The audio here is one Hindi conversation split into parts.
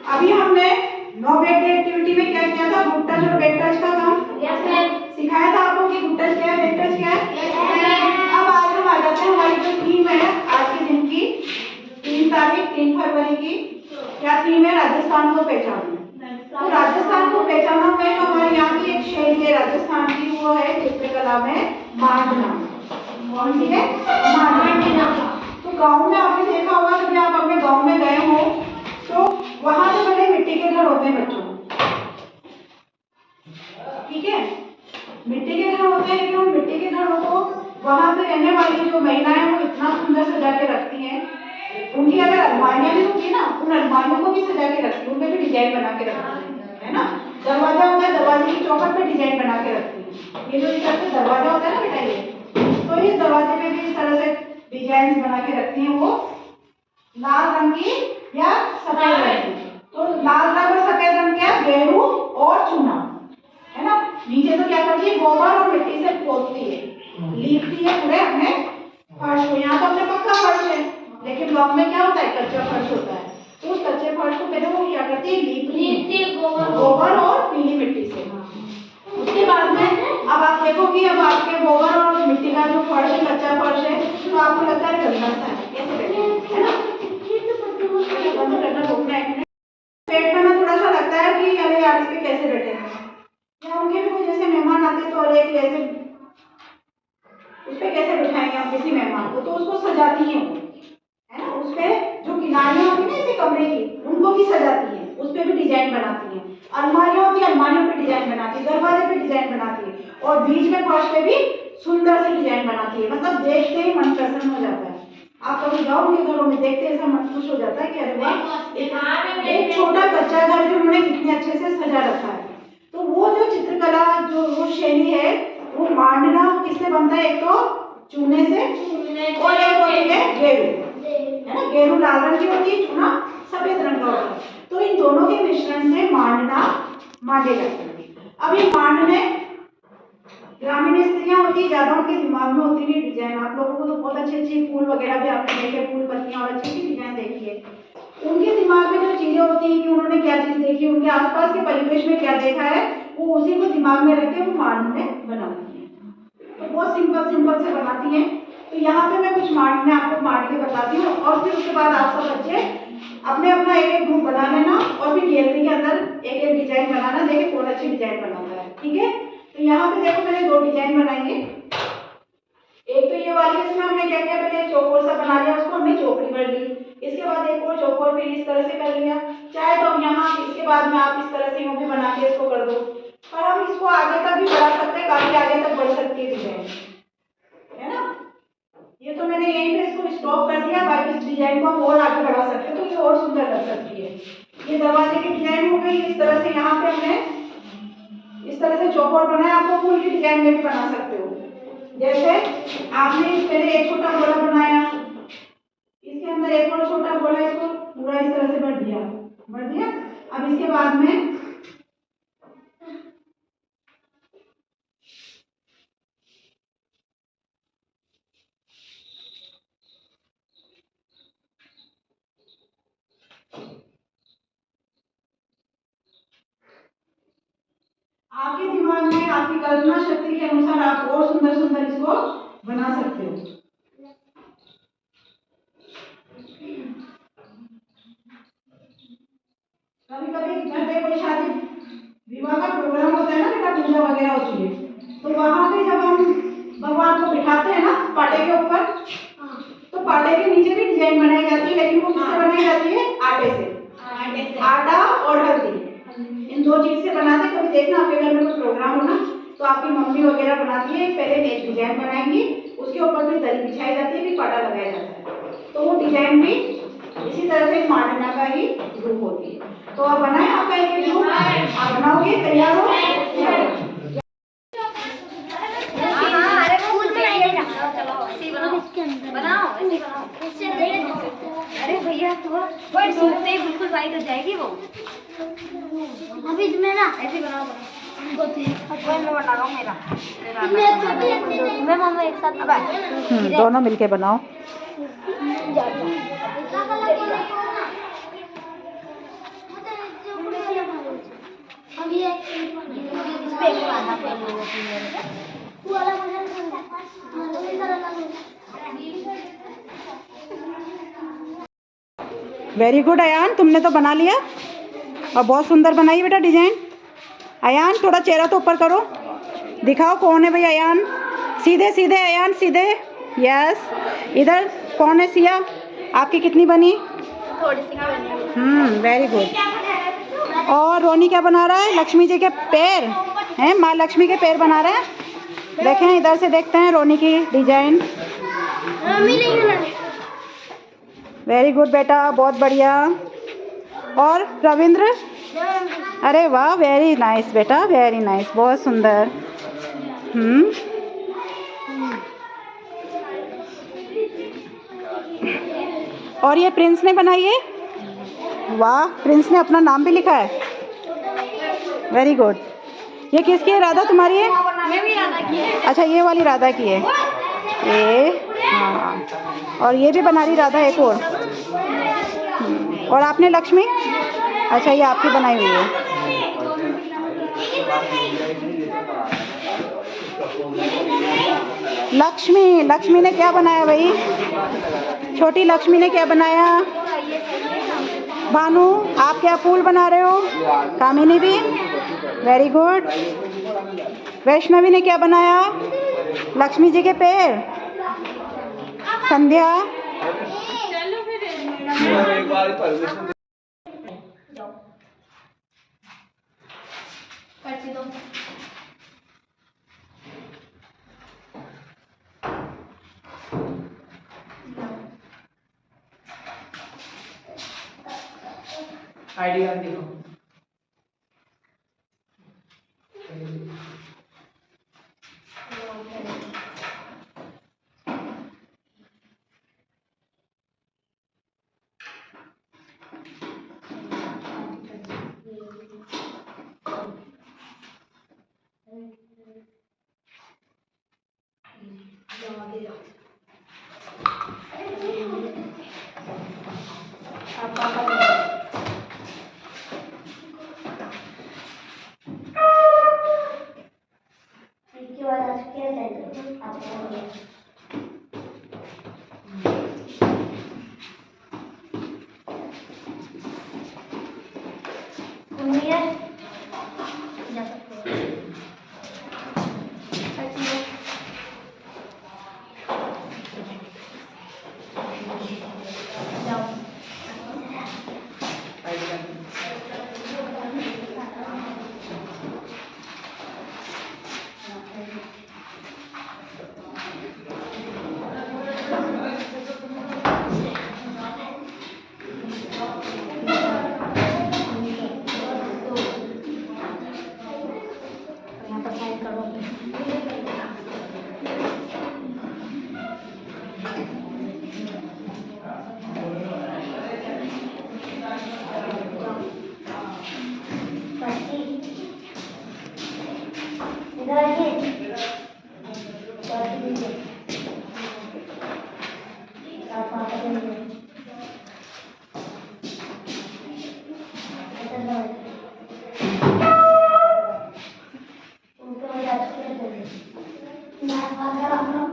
अभी हमने नो बैक डे एक्टिविटी में क्या किया था? गुड टच और बैड टच का काम सिखाया था आपको कि गुड टच क्या है, बैड टच क्या है। अब आज हम आ जाते हैं, हमारी जो थीम है आज के दिन की 3 फरवरी की, क्या थीम है? राजस्थान को पहचानो। तो राजस्थान को पहचाना में तो हमारे यहाँ की एक शैली है राजस्थान की, वो है चित्रकला में मांडना। कौन सी है? मांडना। तो गांव में आपने देखा होगा, कभी आप अपने गांव में गए हो तो वहां पे बड़े मिट्टी के घर होते हैं बच्चों, ठीक है, मिट्टी के घर होते हैं। लेकिन उन मिट्टी के घरों को वहां पे रहने वाली जो महिलाएं वो इतना सुंदर सजा के रखती हैं। उनकी अगर अलमारियां भी होती है ना, उन अलमारियों को भी सजा के रखती है, उनमें भी डिजाइन बना के रखती है ना। दरवाजा होता है, दरवाजे की चौखट पे डिजाइन बना के रखती है। ये जो इस तरह से दरवाजा होता है ना बेटा, ये तो इस दरवाजे पे भी इस तरह से डिजाइन बना के रखती हैं, वो लाल रंग की या सफेद रंग की। तो लाल रंग और सफेद रंग क्या? गेरू और चूना, है ना। नीचे तो क्या करती है? गोबर और मिट्टी से पोतती है, लीपती है पूरे अपने फर्श को। यहाँ तो अपने पक्का फर्श है, लेकिन गांव में क्या होता है? कच्चा फर्श होता है। तो उस कच्चे फर्श को पहले वो क्या करती है? लीपती है गोबर और पीली मिट्टी से। उसके बाद में अब आप देखोगे, अब आपके गोबर और मिट्टी का जो फर्श है, कच्चा फर्श है, तो आपको लगता है गंदा सा है, कैसे बैठे, है ना। बंद करना, रोकना एक मिनट। पेट में थोड़ा सा लगता है कि अरे यार इस पे कैसे बैठे हैं, या उनके भी कोई जैसे मेहमान आते तो अरे कैसे उस पे कैसे बिठाएंगे हम किसी मेहमान को, तो उसको सजाती हैं वो, है ना। उस पे जो किनारियां होती है ना इसी कमरे की, उनको भी सजाती है, उस पे भी डिजाइन बनाती है। अलमारियां होती है, अलमारियों पे डिजाइन बनाती है, दरवाजे पे डिजाइन बनाती है, और बीच में फर्श पे भी सुंदर से डिजाइन बनाती है। मतलब देखते ही मन प्रसन्न हो जाता है। आप कभी जाओ उनके घरों में, देखते ऐसा मन खुश हो जाता है कि अरे वाह, एक छोटा कच्चा घर भी उन्होंने कितने अच्छे से सजा रखा है। तो वो जो चित्रकला, जो वो शैली है, वो मांडना किससे बनता है? एक तो चूने से, और एक होती है गेरू, है ना। गेरू लाल रंग की होती है, चूना सफेद रंग का होता है। तो इन दोनों के मिश्रण से मांडना मांडे जाते हैं। अब ये मांडने ग्रामीण स्त्रियां होती है, ज्यादा उनके दिमाग में होती नहीं डिजाइन। आप लोगों को तो बहुत अच्छी अच्छी फूल वगैरह भी आपने देखे, फूल पत्तियां और अच्छी अच्छी डिजाइन देखी है। उनके दिमाग में जो चीजें होती है कि उन्होंने क्या चीज देखी, उनके आसपास के परिवेश में क्या देखा है, वो उसी को दिमाग में रख के वो मांडने बनाती है। तो बहुत सिंपल सिंपल से बनाती है। तो यहाँ पे मैं कुछ मांडने आपको मांड के बताती हूँ, और फिर उसके बाद आप सब बच्चे अपने अपना एक एक ग्रुप बना लेना, और फिर गैलरी के अंदर एक एक डिजाइन बनाना, देखे कौन अच्छी डिजाइन बनाता है, ठीक है। तो यहाँ पे देखो मैंने 2 डिजाइन बनाएंगे। एक तो ये वाली, इसमें हमने क्या किया, पहले चौकोर सा बना लिया, उसको हमने चौकड़ी कर ली। इसके बाद एक और चौकोर फिर इस तरह से कर लिया। चाहे तो हम यहाँ इसके बाद में आप इस तरह से यूं भी बना के इसको कर दो, पर हम इसको आगे तक भी बढ़ा सकते हैं, काफी आगे तक बढ़ सकती है डिजाइन, है ना। ये तो मैंने यहीं पे इसको स्टॉप कर दिया, बाकी इस डिजाइन को हम और आगे बढ़ा सकते हैं, तो ये और सुंदर लग सकती है। ये दरवाजे की डिजाइन हो गई। इस तरह से यहाँ पे हमने इस तरह से चौकोर बनाया, आपको फूल की डिजाइन में भी बना सकते हो। जैसे आपने पहले एक छोटा गोला बनाया, इसके अंदर एक और छोटा गोला, इसको पूरा इस तरह से भर दिया। अब इसके बाद में आपके दिमाग में, आपकी कल्पना शक्ति के अनुसार आप और सुंदर सुंदर इसको बना सकते हो। कभी कभी घर पे कोई शादी विवाह का प्रोग्राम होता है ना बेटा, पूजा वगैरह होती है, तो वहां पे जब हम भगवान को बिठाते हैं ना पाटे के ऊपर, तो पाटे के नीचे भी डिजाइन बनाई जाती है, लेकिन वो किससे बनाई जाती है? आटे से। आटा और हल्दी, इन 2 चीज से बनाते। कभी देखना आपके घर में कोई प्रोग्राम हो ना, तो आपकी मम्मी वगैरह बनाती है, पहले एक डिजाइन बनाएंगी, उसके ऊपर फिर दरी बिछाई जाती है, फिर पाटा लगाया जाता है, तो वो डिजाइन भी इसी तरह से मांडना का ही रूप होती है। तो आप बनाए आपका एक रूप, आप बनाओगे, तैयार हो? अरे भैया तो सूखते ही बिल्कुल वाइट हो जाएगी वो। अभी इसमें ना ऐसे बनाओ मैं बना रहा हूँ मेरा मैं मम्मा एक साथ दोनों मिलके बनाओ। तू वाला बना तू इधर अलग वेरी गुड अयान, तुमने तो बना लिया और बहुत सुंदर बनाई बेटा डिजाइन। अयान थोड़ा चेहरा तो ऊपर करो, दिखाओ कौन है भाई अयान। सीधे सीधे अयान सीधे। यस, इधर कौन है सिया, आपकी कितनी बनी? थोड़ी सी बनी। Very good. और रोनी क्या बना रहा है? लक्ष्मी जी के पैर हैं, माँ लक्ष्मी के पैर बना रहे हैं। देखें इधर से देखते हैं रोनी की डिजाइन। मम्मी नहीं बना। वेरी गुड बेटा, बहुत बढ़िया। और रविंद्र, अरे वाह, वेरी नाइस बेटा, वेरी नाइस, बहुत सुंदर। और ये प्रिंस ने बनाई है। वाह, प्रिंस ने अपना नाम भी लिखा है। Very good. ये किसकी है? राधा तुम्हारी है? ये भी राधा की है। अच्छा, ये वाली राधा की है ये। हाँ, और ये भी बना रही राधा एक और आपने लक्ष्मी? अच्छा, ये आपकी बनाई हुई है। लक्ष्मी, लक्ष्मी ने क्या बनाया भाई? छोटी लक्ष्मी ने क्या बनाया? भानु, आप क्या फूल बना रहे हो? कामिनी भी, वेरी गुड। वैष्णवी ने क्या बनाया? लक्ष्मी जी के पैर। संध्या, आईडी कार्ड दिखाओ। इसके बाद आज क्या चाहिए आपको? जा सकते हो। जाओ। आईडी कार्ड यहाँ पर साइन करो। इधर आइए। आप वहाँ पर जाइए। इधर जाओ। उनके वजह से क्या करें? मैं बात कर रहा हूँ।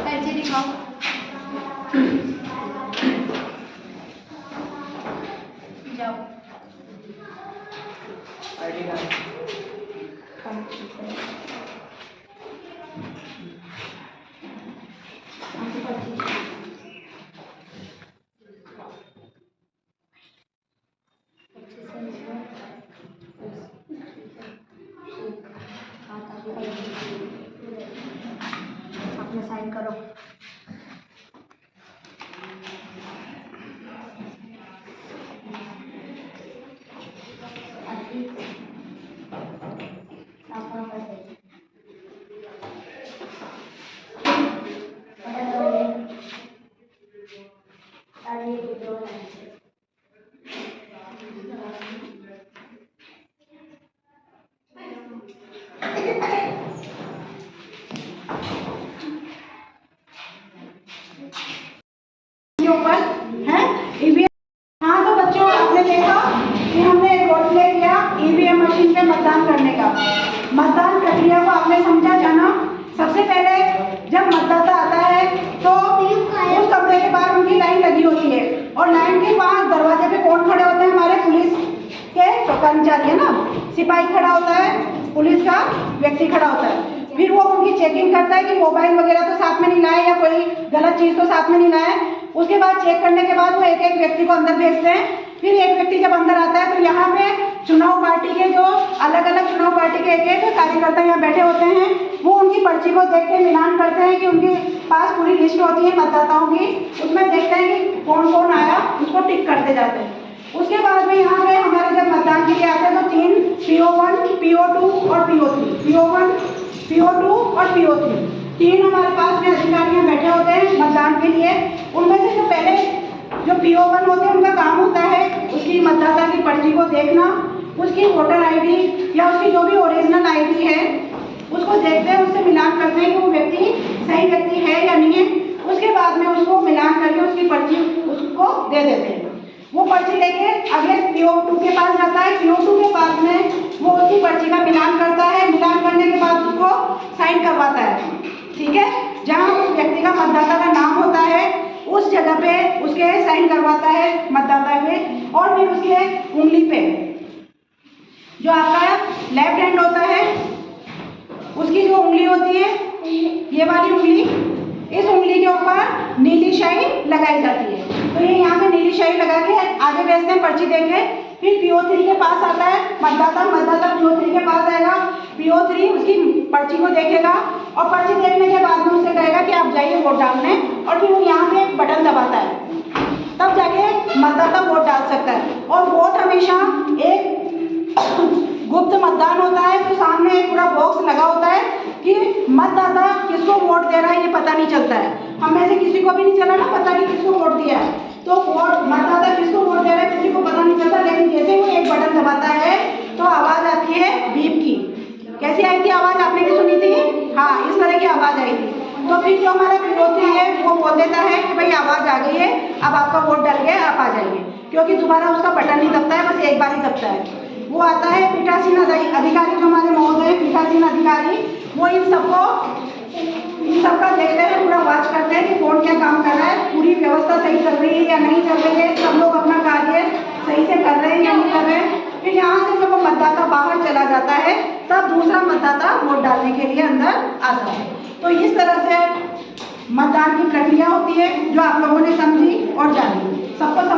कैसे दिखाओ? जाओ। आईडी कार्ड अपने साइन करो। आप वहाँ पर जाइए। कर्मचारी है ना, सिपाही खड़ा होता है, पुलिस का व्यक्ति खड़ा होता है, फिर वो उनकी चेकिंग करता है कि मोबाइल वगैरह तो साथ में नहीं लाए या कोई गलत चीज़ तो साथ में नहीं लाए। उसके बाद चेक करने के बाद वो एक एक व्यक्ति को अंदर भेजते हैं। फिर एक व्यक्ति जब अंदर आता है तो यहाँ पे चुनाव पार्टी के जो अलग अलग चुनाव पार्टी के एक एक कार्यकर्ता यहाँ बैठे होते हैं, वो उनकी पर्ची को देख के मिलान करते हैं कि उनके पास पूरी लिस्ट होती है मतदाताओं की, उसमें देखते हैं कि कौन कौन आया, उसको टिक करते जाते हैं। उसके बाद में यहाँ पे हमारे जब मतदान के लिए आते हैं तो 3 PO1, PO2 और PO3, PO1, PO2 और PO3 3 हमारे पास में अधिकारियाँ बैठे होते हैं मतदान के लिए। उनमें से जो पहले जो PO1 होते हैं उनका काम होता है उसकी मतदाता की पर्ची को देखना, उसकी वोटर ID या उसकी जो भी ओरिजिनल ID है उसको देखते हैं, उससे मिलान करते हैं कि वो व्यक्ति सही व्यक्ति है या नहीं है। उसके बाद में उसको मिलान करके उसकी पर्ची उसको दे देते हैं। वो पर्ची लेके अगले PO2 के पास जाता है, PO2 के पास में वो उसकी पर्ची का मिलान करता है, मिलान करने के बाद उसको साइन करवाता है, ठीक है। जहाँ उस व्यक्ति का मतदाता का नाम होता है उस जगह पे उसके साइन करवाता है मतदाता के, और फिर उसके उंगली पे जो आपका लेफ्ट हैंड होता है उसकी जो उंगली होती है, ये वाली उंगली, इस उंगली के ऊपर नीली शाई लगाई जाती है। तो ये यहाँ पे नीली शाई लगा के आगे भेजते हैं पर्ची देके। फिर PO3 के पास आता है मतदाता PO3 के पास आएगा, PO3 उसकी पर्ची को देखेगा और पर्ची देखने के बाद में उससे कहेगा कि आप जाइए वोट डालने, और फिर वो यहाँ पे एक बटन दबाता है, तब जाके मतदाता वोट डाल सकता है। और वोट हमेशा एक गुप्त मतदान होता है, तो सामने एक पूरा बॉक्स लगा होता है कि मतदाता किसको वोट दे रहा है ये पता नहीं चलता है। हम में से किसी को भी नहीं चला ना पता नहीं किसको वोट दिया है, तो वोट मतदाता किसको वोट दे रहा है किसी को पता नहीं चलता। लेकिन जैसे वो एक बटन दबाता है तो आवाज़ आती है बीप की। कैसी आई थी आवाज़, आपने भी सुनी थी? हाँ, इस तरह की आवाज़ आई थी। तो फिर जो हमारा PO3 है वो बोल देता है कि भाई आवाज़ आ गई है, अब आपका वोट डल गया, आप आ जाइए, क्योंकि दोबारा उसका बटन नहीं दबता है, बस एक बार ही दबता है। वो आता है पीठासीन अधिकारी, जो हमारे महोदय हैं पीठासीन अधिकारी, वो इन सबका देखते हैं, पूरा वॉच करते हैं कि कौन क्या काम कर रहा है, पूरी व्यवस्था सही चल रही है या नहीं चल रही है, सब लोग अपना कार्य सही से कर रहे हैं या नहीं कर रहे हैं। फिर यहाँ से जब वो मतदाता बाहर चला जाता है तब दूसरा मतदाता वोट डालने के लिए अंदर आता है। तो इस तरह से मतदान की प्रक्रिया होती है जो आप लोगों ने समझी और जानी। सबको